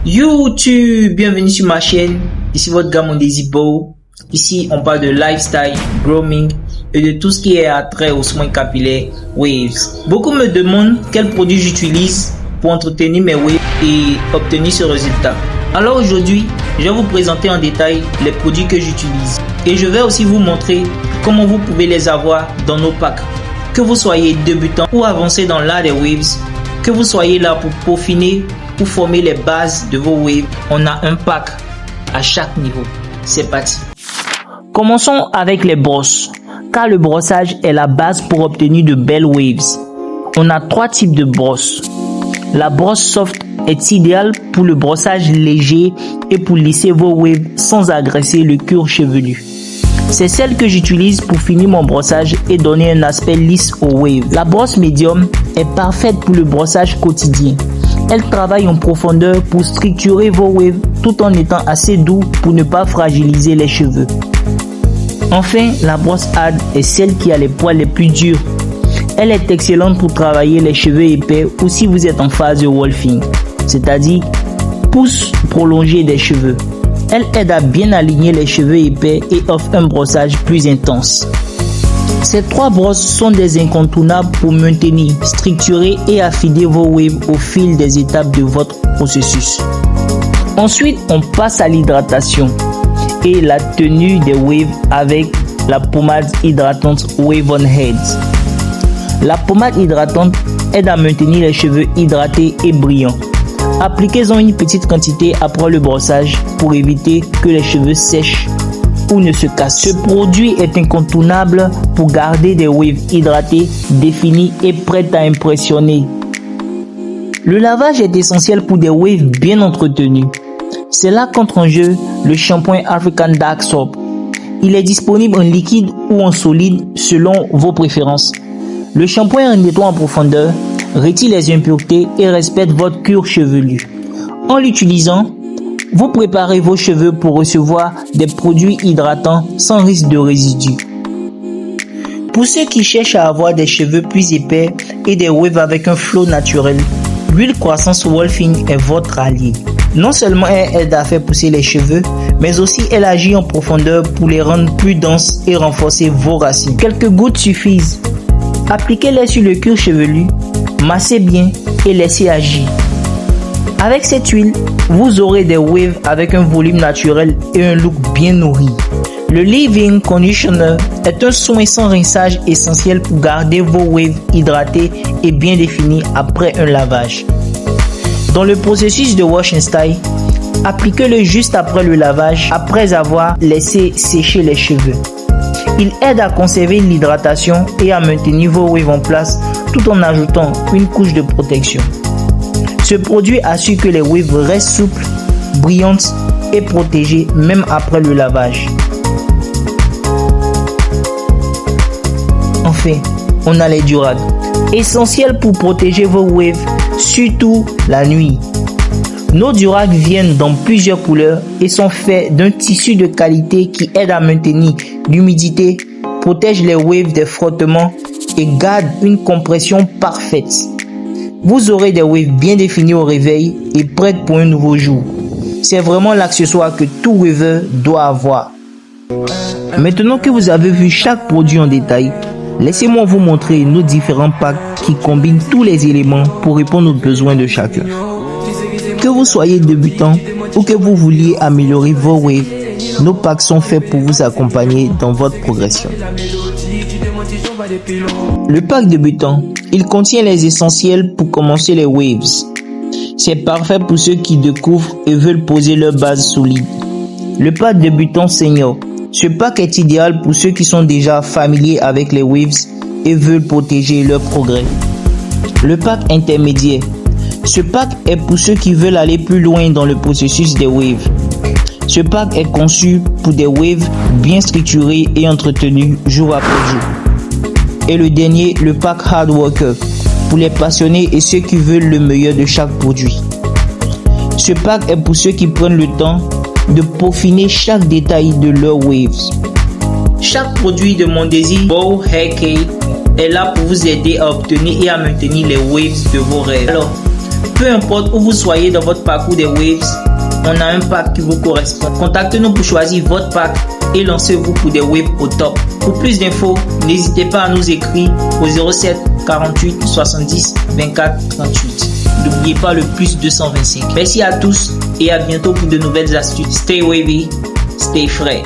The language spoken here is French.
YouTube, bienvenue sur ma chaîne. Ici votre gars Mondesi Beau. Ici on parle de lifestyle, grooming et de tout ce qui est attrait aux soins capillaires Waves. Beaucoup me demandent quels produits j'utilise pour entretenir mes waves et obtenir ce résultat. Alors aujourd'hui, je vais vous présenter en détail les produits que j'utilise. Et je vais aussi vous montrer comment vous pouvez les avoir dans nos packs. Que vous soyez débutant ou avancé dans l'art des waves, que vous soyez là pour peaufiner ou former les bases de vos waves, on a un pack à chaque niveau. C'est parti. Commençons avec les brosses, car le brossage est la base pour obtenir de belles waves. On a 3 types de brosses. La brosse soft est idéale pour le brossage léger et pour lisser vos waves sans agresser le cuir chevelu. C'est celle que j'utilise pour finir mon brossage et donner un aspect lisse aux waves. La brosse médium est parfaite pour le brossage quotidien. Elle travaille en profondeur pour structurer vos waves tout en étant assez doux pour ne pas fragiliser les cheveux. Enfin, la brosse hard est celle qui a les poils les plus durs. Elle est excellente pour travailler les cheveux épais ou si vous êtes en phase de wolfing, c'est-à-dire pousse prolongée des cheveux. Elle aide à bien aligner les cheveux épais et offre un brossage plus intense. Ces 3 brosses sont des incontournables pour maintenir, structurer et affiner vos waves au fil des étapes de votre processus. Ensuite, on passe à l'hydratation et la tenue des waves avec la pommade hydratante Wave On Heads. La pommade hydratante aide à maintenir les cheveux hydratés et brillants. Appliquez-en une petite quantité après le brossage pour éviter que les cheveux sèchent ou ne se cassent. Ce produit est incontournable pour garder des waves hydratés, définis et prêts à impressionner. Le lavage est essentiel pour des waves bien entretenus. C'est là qu'entre en jeu le shampoing African Dark Soap. Il est disponible en liquide ou en solide selon vos préférences. Le shampoing en nettoie en profondeur, retire les impuretés et respecte votre cuir chevelu. En l'utilisant, vous préparez vos cheveux pour recevoir des produits hydratants sans risque de résidus. Pour ceux qui cherchent à avoir des cheveux plus épais et des waves avec un flow naturel, l'huile croissance Wolfing est votre allié. Non seulement elle aide à faire pousser les cheveux, mais aussi elle agit en profondeur pour les rendre plus denses et renforcer vos racines. Quelques gouttes suffisent. Appliquez-les sur le cuir chevelu, massez bien et laissez agir. Avec cette huile, vous aurez des waves avec un volume naturel et un look bien nourri. Le Leave-In Conditioner est un soin sans rinçage essentiel pour garder vos waves hydratés et bien définis après un lavage. Dans le processus de Wash and Style, appliquez-le juste après le lavage, après avoir laissé sécher les cheveux. Il aide à conserver l'hydratation et à maintenir vos waves en place tout en ajoutant une couche de protection. Ce produit assure que les waves restent souples, brillantes et protégées même après le lavage. Enfin, on a les durags, essentiels pour protéger vos waves, surtout la nuit. Nos durags viennent dans plusieurs couleurs et sont faits d'un tissu de qualité qui aide à maintenir l'humidité, protège les waves des frottements et garde une compression parfaite. Vous aurez des waves bien définies au réveil et prêtes pour un nouveau jour. C'est vraiment l'accessoire que tout waver doit avoir. Maintenant que vous avez vu chaque produit en détail, laissez-moi vous montrer nos différents packs qui combinent tous les éléments pour répondre aux besoins de chacun. Que vous soyez débutant ou que vous vouliez améliorer vos waves, nos packs sont faits pour vous accompagner dans votre progression. Le pack débutant, il contient les essentiels pour commencer les waves. C'est parfait pour ceux qui découvrent et veulent poser leur base solide. Le pack débutant senior. Ce pack est idéal pour ceux qui sont déjà familiers avec les waves et veulent protéger leur progrès. Le pack intermédiaire. Ce pack est pour ceux qui veulent aller plus loin dans le processus des waves. Ce pack est conçu pour des waves bien structurés et entretenus jour après jour. Et le dernier, le pack Hard Worker, pour les passionnés et ceux qui veulent le meilleur de chaque produit. Ce pack est pour ceux qui prennent le temps de peaufiner chaque détail de leurs waves. Chaque produit de Mondesi Beau Hair Care est là pour vous aider à obtenir et à maintenir les waves de vos rêves. Alors, Peu importe où vous soyez dans votre parcours des Waves, on a un pack qui vous correspond. Contactez-nous pour choisir votre pack et lancez-vous pour des Waves au top. Pour plus d'infos, n'hésitez pas à nous écrire au 07 48 70 24 38. N'oubliez pas le plus 225. Merci à tous et à bientôt pour de nouvelles astuces. Stay wavy, stay frais.